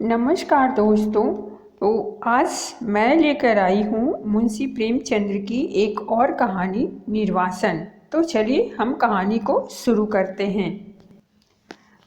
नमस्कार दोस्तों। तो आज मैं लेकर आई हूँ मुंशी प्रेमचंद्र की एक और कहानी निर्वासन। तो चलिए हम कहानी को शुरू करते हैं।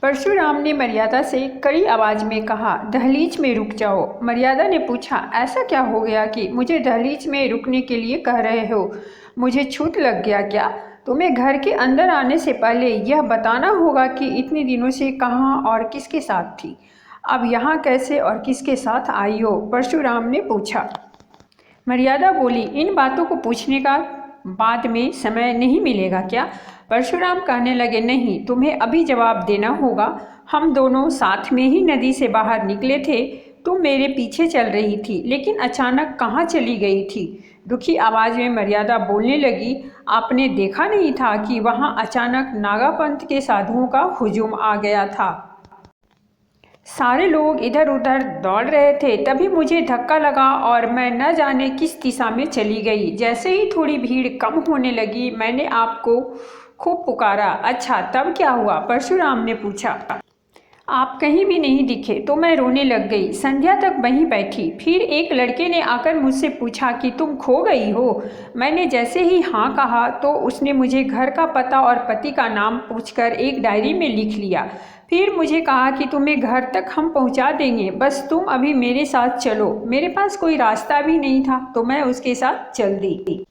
परशुराम ने मर्यादा से कड़ी आवाज में कहा, दहलीज में रुक जाओ। मर्यादा ने पूछा, ऐसा क्या हो गया कि मुझे दहलीज में रुकने के लिए कह रहे हो? मुझे छूत लग गया क्या? तुम्हें घर के अंदर आने से पहले यह बताना होगा कि इतने दिनों से कहाँ और किसके साथ थी। अब यहाँ कैसे और किसके साथ आई हो? परशुराम ने पूछा। मर्यादा बोली, इन बातों को पूछने का बाद में समय नहीं मिलेगा क्या? परशुराम कहने लगे, नहीं, तुम्हें अभी जवाब देना होगा। हम दोनों साथ में ही नदी से बाहर निकले थे। तुम मेरे पीछे चल रही थी, लेकिन अचानक कहाँ चली गई थी? दुखी आवाज में मर्यादा बोलने लगी, आपने देखा नहीं था कि वहाँ अचानक नागापंथ के साधुओं का हुजूम आ गया था। सारे लोग इधर उधर दौड़ रहे थे, तभी मुझे धक्का लगा और मैं न जाने किस दिशा में चली गई। जैसे ही थोड़ी भीड़ कम होने लगी, मैंने आपको खूब पुकारा। अच्छा, तब क्या हुआ? परशुराम ने पूछा। आप कहीं भी नहीं दिखे तो मैं रोने लग गई। संध्या तक वहीं बैठी। फिर एक लड़के ने आकर मुझसे पूछा कि तुम खो गई हो। मैंने जैसे ही हाँ कहा तो उसने मुझे घर का पता और पति का नाम पूछकर एक डायरी में लिख लिया। फिर मुझे कहा कि तुम्हें घर तक हम पहुंचा देंगे, बस तुम अभी मेरे साथ चलो। मेरे पास कोई रास्ता भी नहीं था तो मैं उसके साथ चल दी।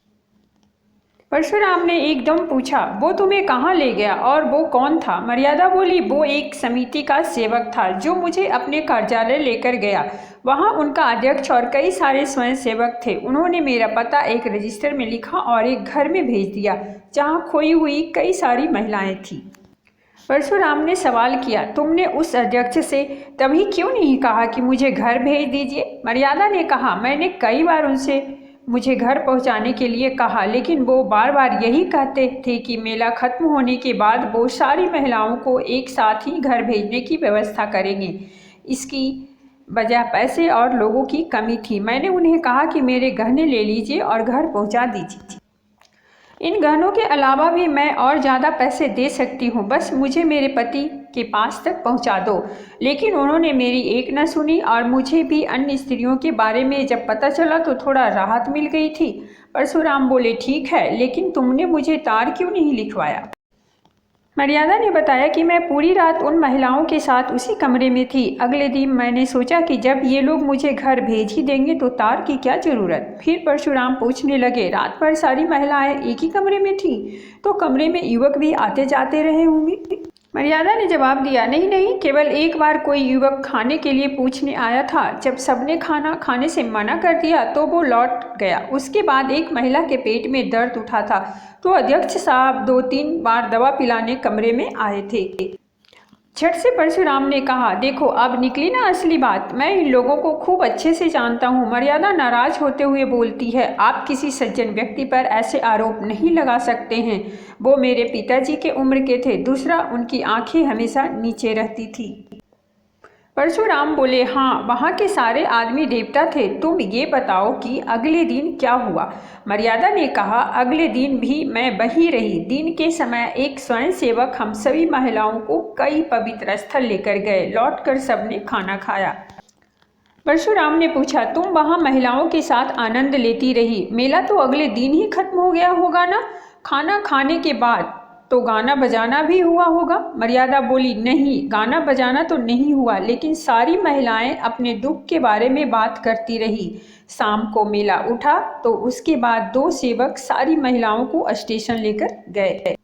परशुराम ने एकदम पूछा, वो तुम्हें कहाँ ले गया और वो कौन था? मर्यादा बोली, वो एक समिति का सेवक था जो मुझे अपने कार्यालय लेकर गया। वहाँ उनका अध्यक्ष और कई सारे स्वयं सेवक थे। उन्होंने मेरा पता एक रजिस्टर में लिखा और एक घर में भेज दिया जहाँ खोई हुई कई सारी महिलाएं थीं। परशुराम ने सवाल किया, तुमने उस अध्यक्ष से तभी क्यों नहीं कहा कि मुझे घर भेज दीजिए? मर्यादा ने कहा, मैंने कई बार उनसे मुझे घर पहुंचाने के लिए कहा, लेकिन वो बार बार यही कहते थे कि मेला खत्म होने के बाद वो सारी महिलाओं को एक साथ ही घर भेजने की व्यवस्था करेंगे। इसकी वजह पैसे और लोगों की कमी थी। मैंने उन्हें कहा कि मेरे गहने ले लीजिए और घर पहुंचा दीजिए। इन गहनों के अलावा भी मैं और ज़्यादा पैसे दे सकती हूँ, बस मुझे मेरे पति के पास तक पहुँचा दो। लेकिन उन्होंने मेरी एक न सुनी और मुझे भी अन्य स्त्रियों के बारे में जब पता चला तो थोड़ा राहत मिल गई थी। परशुराम बोले, ठीक है, लेकिन तुमने मुझे तार क्यों नहीं लिखवाया? मर्यादा ने बताया कि मैं पूरी रात उन महिलाओं के साथ उसी कमरे में थी। अगले दिन मैंने सोचा कि जब ये लोग मुझे घर भेज ही देंगे तो तार की क्या ज़रूरत। फिर परशुराम पूछने लगे, रात भर सारी महिलाएं एक ही कमरे में थीं, तो कमरे में युवक भी आते जाते रहे होंगे? मर्यादा ने जवाब दिया, नहीं नहीं, केवल एक बार कोई युवक खाने के लिए पूछने आया था। जब सबने खाना खाने से मना कर दिया तो वो लौट गया। उसके बाद एक महिला के पेट में दर्द उठा था तो अध्यक्ष साहब 2-3 बार दवा पिलाने कमरे में आए थे। झट से परशुराम ने कहा, देखो अब निकली ना असली बात। मैं इन लोगों को खूब अच्छे से जानता हूँ। मर्यादा नाराज होते हुए बोलती है, आप किसी सज्जन व्यक्ति पर ऐसे आरोप नहीं लगा सकते हैं। वो मेरे पिताजी के उम्र के थे। दूसरा, उनकी आंखें हमेशा नीचे रहती थी। परशुराम बोले, हाँ, वहाँ के सारे आदमी देवता थे। तुम ये बताओ कि अगले दिन क्या हुआ? मर्यादा ने कहा, अगले दिन भी मैं वहीं रही। दिन के समय एक स्वयं सेवक हम सभी महिलाओं को कई पवित्र स्थल लेकर गए। लौटकर सबने खाना खाया। परशुराम ने पूछा, तुम वहाँ महिलाओं के साथ आनंद लेती रही, मेला तो अगले दिन ही खत्म हो गया होगा ना? खाना खाने के बाद तो गाना बजाना भी हुआ होगा? मर्यादा बोली, नहीं, गाना बजाना तो नहीं हुआ, लेकिन सारी महिलाएं अपने दुख के बारे में बात करती रही। शाम को मेला उठा तो उसके बाद 2 सेवक सारी महिलाओं को स्टेशन लेकर गए।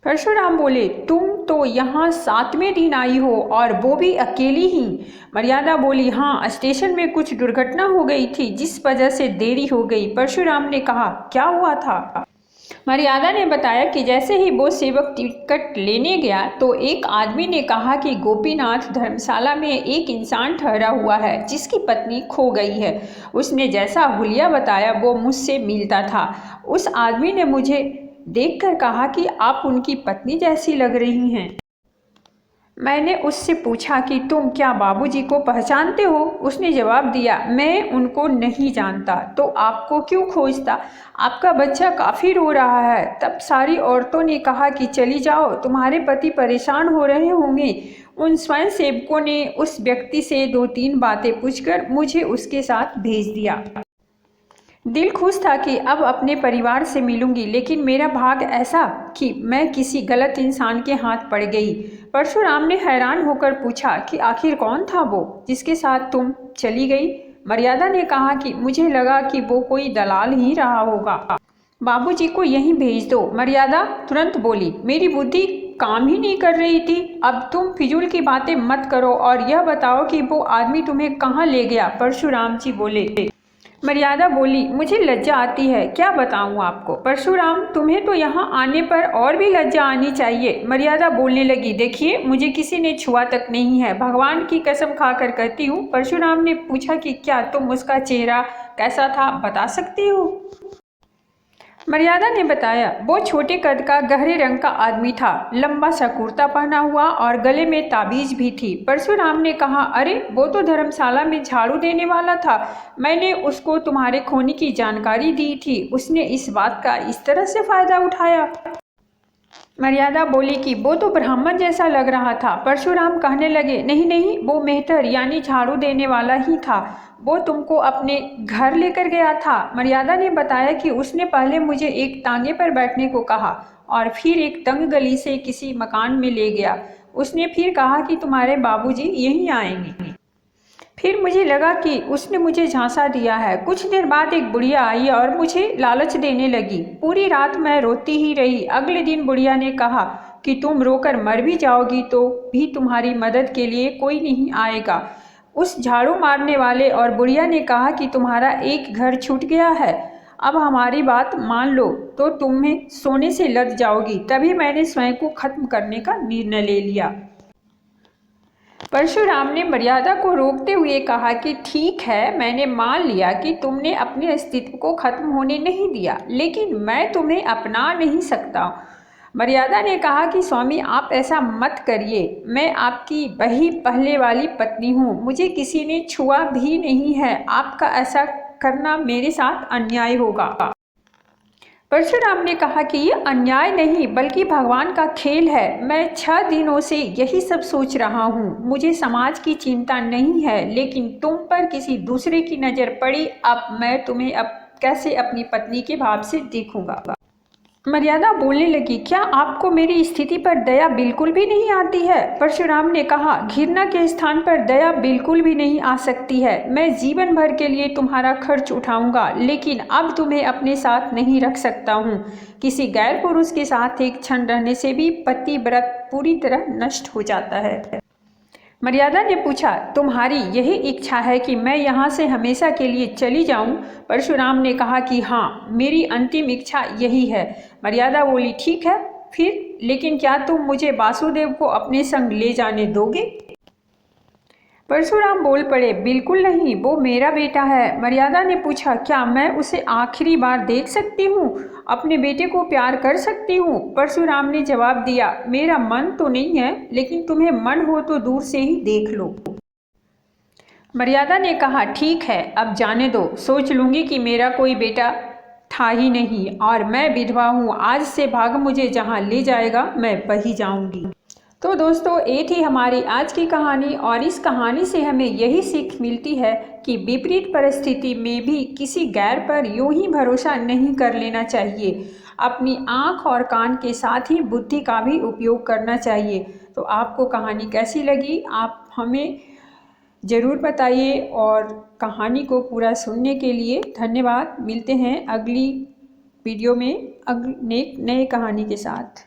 परशुराम बोले, तुम तो यहाँ 7वें दिन आई हो और वो भी अकेली ही? मर्यादा बोली, हाँ, स्टेशन में कुछ दुर्घटना हो गई थी जिस वजह से देरी हो गई। परशुराम ने कहा, क्या हुआ था? मर्यादा ने बताया कि जैसे ही वो सेवक टिकट लेने गया तो एक आदमी ने कहा कि गोपीनाथ धर्मशाला में एक इंसान ठहरा हुआ है जिसकी पत्नी खो गई है। उसने जैसा हुलिया बताया वो मुझसे मिलता था। उस आदमी ने मुझे देखकर कहा कि आप उनकी पत्नी जैसी लग रही हैं। मैंने उससे पूछा कि तुम क्या बाबूजी को पहचानते हो? उसने जवाब दिया, मैं उनको नहीं जानता। तो आपको क्यों खोजता? आपका बच्चा काफ़ी रो रहा है। तब सारी औरतों ने कहा कि चली जाओ, तुम्हारे पति परेशान हो रहे होंगे। उन स्वयंसेवकों ने उस व्यक्ति से 2-3 बातें पूछकर मुझे उसके साथ भेज दिया। दिल खुश था कि अब अपने परिवार से मिलूंगी, लेकिन मेरा भाग ऐसा कि मैं किसी गलत इंसान के हाथ पड़ गई। परशुराम ने हैरान होकर पूछा कि आखिर कौन था वो जिसके साथ तुम चली गई? मर्यादा ने कहा कि मुझे लगा कि वो कोई दलाल ही रहा होगा। बाबूजी को यहीं भेज दो। मर्यादा तुरंत बोली, मेरी बुद्धि काम ही नहीं कर रही थी। अब तुम फिजूल की बातें मत करो और यह बताओ कि वो आदमी तुम्हें कहाँ ले गया? परशुराम जी बोले। मर्यादा बोली, मुझे लज्जा आती है, क्या बताऊं आपको? परशुराम, तुम्हें तो यहाँ आने पर और भी लज्जा आनी चाहिए। मर्यादा बोलने लगी, देखिए मुझे किसी ने छुआ तक नहीं है, भगवान की कसम खाकर कहती हूँ। परशुराम ने पूछा कि क्या तुम उसका चेहरा कैसा था बता सकती हो? मर्यादा ने बताया, वो छोटे कद का गहरे रंग का आदमी था, लंबा सा कुर्ता पहना हुआ और गले में ताबीज भी थी। परशुराम ने कहा, अरे वो तो धर्मशाला में झाड़ू देने वाला था, मैंने उसको तुम्हारे खोने की जानकारी दी थी, उसने इस बात का इस तरह से फायदा उठाया। मर्यादा बोली कि वो तो ब्राह्मण जैसा लग रहा था। परशुराम कहने लगे, नहीं नहीं, वो मेहतर यानी झाड़ू देने वाला ही था, वो तुमको अपने घर लेकर गया था। मर्यादा ने बताया कि उसने पहले मुझे एक तांगे पर बैठने को कहा और फिर एक तंग गली से किसी मकान में ले गया। उसने फिर कहा कि तुम्हारे बाबूजी यहीं आएंगे। फिर मुझे लगा कि उसने मुझे झांसा दिया है। कुछ देर बाद एक बुढ़िया आई और मुझे लालच देने लगी। पूरी रात मैं रोती ही रही। अगले दिन बुढ़िया ने कहा कि तुम रोकर मर भी जाओगी तो भी तुम्हारी मदद के लिए कोई नहीं आएगा। उस झाड़ू मारने वाले और बुढ़िया ने कहा कि तुम्हारा एक घर छूट गया है, अब हमारी बात मान लो तो तुम्हें सोने से लद जाओगी। तभी मैंने स्वयं को खत्म करने का निर्णय ले लिया। परशुराम ने मर्यादा को रोकते हुए कहा कि ठीक है, मैंने मान लिया कि तुमने अपने अस्तित्व को खत्म होने नहीं दिया, लेकिन मैं तुम्हें अपना नहीं सकता। मर्यादा ने कहा कि स्वामी आप ऐसा मत करिए, मैं आपकी वही पहले वाली पत्नी हूँ, मुझे किसी ने छुआ भी नहीं है, आपका ऐसा करना मेरे साथ अन्याय होगा। परशुराम ने कहा कि ये अन्याय नहीं बल्कि भगवान का खेल है। मैं 6 दिनों से यही सब सोच रहा हूँ, मुझे समाज की चिंता नहीं है, लेकिन तुम पर किसी दूसरे की नज़र पड़ी, अब मैं तुम्हें अब कैसे अपनी पत्नी के भाव से देखूंगा। मर्यादा बोलने लगी, क्या आपको मेरी स्थिति पर दया बिल्कुल भी नहीं आती है? परशुराम ने कहा, घृणा के स्थान पर दया बिल्कुल भी नहीं आ सकती है। मैं जीवन भर के लिए तुम्हारा खर्च उठाऊंगा, लेकिन अब तुम्हें अपने साथ नहीं रख सकता हूँ। किसी गैर पुरुष के साथ एक क्षण रहने से भी पति व्रत पूरी तरह नष्ट हो जाता है। मर्यादा ने पूछा, तुम्हारी यही इच्छा है कि मैं यहाँ से हमेशा के लिए चली जाऊँ? परशुराम ने कहा कि हाँ, मेरी अंतिम इच्छा यही है। मर्यादा बोली, ठीक है फिर, लेकिन क्या तुम मुझे वासुदेव को अपने संग ले जाने दोगे? परशुराम बोल पड़े, बिल्कुल नहीं, वो मेरा बेटा है। मर्यादा ने पूछा, क्या मैं उसे आखिरी बार देख सकती हूँ, अपने बेटे को प्यार कर सकती हूँ? परशुराम ने जवाब दिया, मेरा मन तो नहीं है, लेकिन तुम्हें मन हो तो दूर से ही देख लो। मर्यादा ने कहा, ठीक है, अब जाने दो, सोच लूंगी कि मेरा कोई बेटा था ही नहीं और मैं विधवा हूँ। आज से भाग मुझे जहाँ ले जाएगा मैं वही जाऊँगी। तो दोस्तों, ये थी हमारी आज की कहानी और इस कहानी से हमें यही सीख मिलती है कि विपरीत परिस्थिति में भी किसी गैर पर यूं ही भरोसा नहीं कर लेना चाहिए। अपनी आँख और कान के साथ ही बुद्धि का भी उपयोग करना चाहिए। तो आपको कहानी कैसी लगी आप हमें ज़रूर बताइए और कहानी को पूरा सुनने के लिए धन्यवाद। मिलते हैं अगली वीडियो में नए कहानी के साथ।